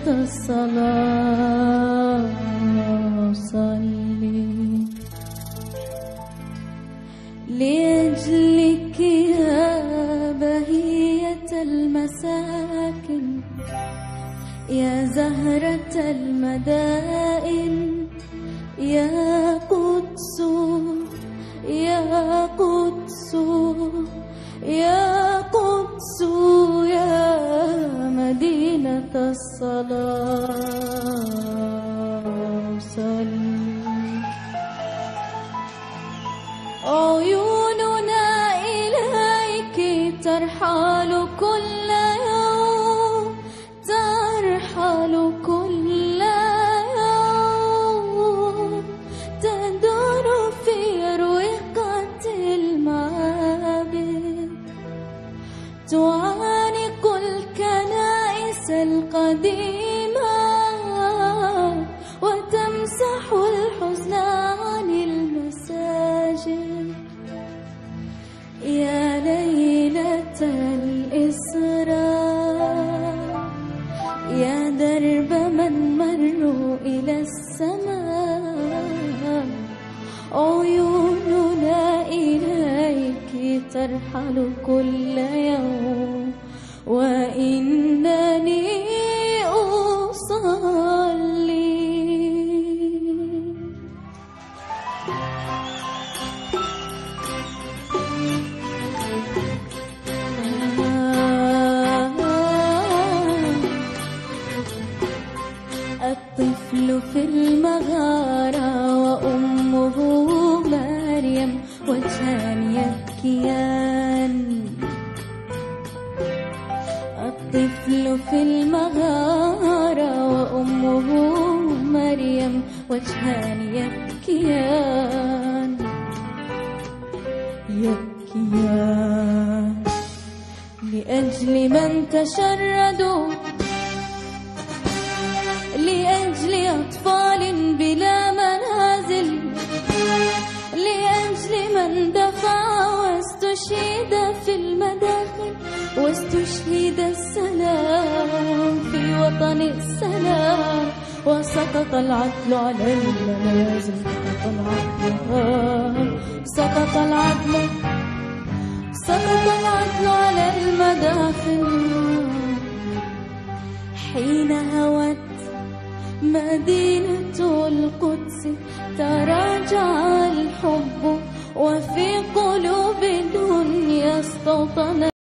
الصلاة صلي لأجلك يا بهية المساكن، يا زهرة المدائن، يا قدس يا قدس يا قدس يا مدينة الصلاة صلي. عيوننا إليك ترحل كل يوم، ترحل كل يوم، تدور في أروقة المعابد، تعانق الكنائس القديمة وتمسح الحزن عن المساجد. يا ليلة الإسراء، يا درب من مروا إلى السماء، عيوننا إليك ترحل كل يوم، وإنني أصلي. الطفل في المغارة وأمه مريم وجهان يبكيان. الطفل في المغارة وأمه مريم وجهان يبكيان، يبكيان لأجل من تشردوا، لأجل أطفال بلا منازل، لأجل من دفع واستشهد في المداخل، واستشهد السلام في وطن السلام، وسقط العدل على المنازل، سقط العدل على المداخل. حين هوت مدينة القدس تراجع الحب، وفي قلوب الدنيا استوطن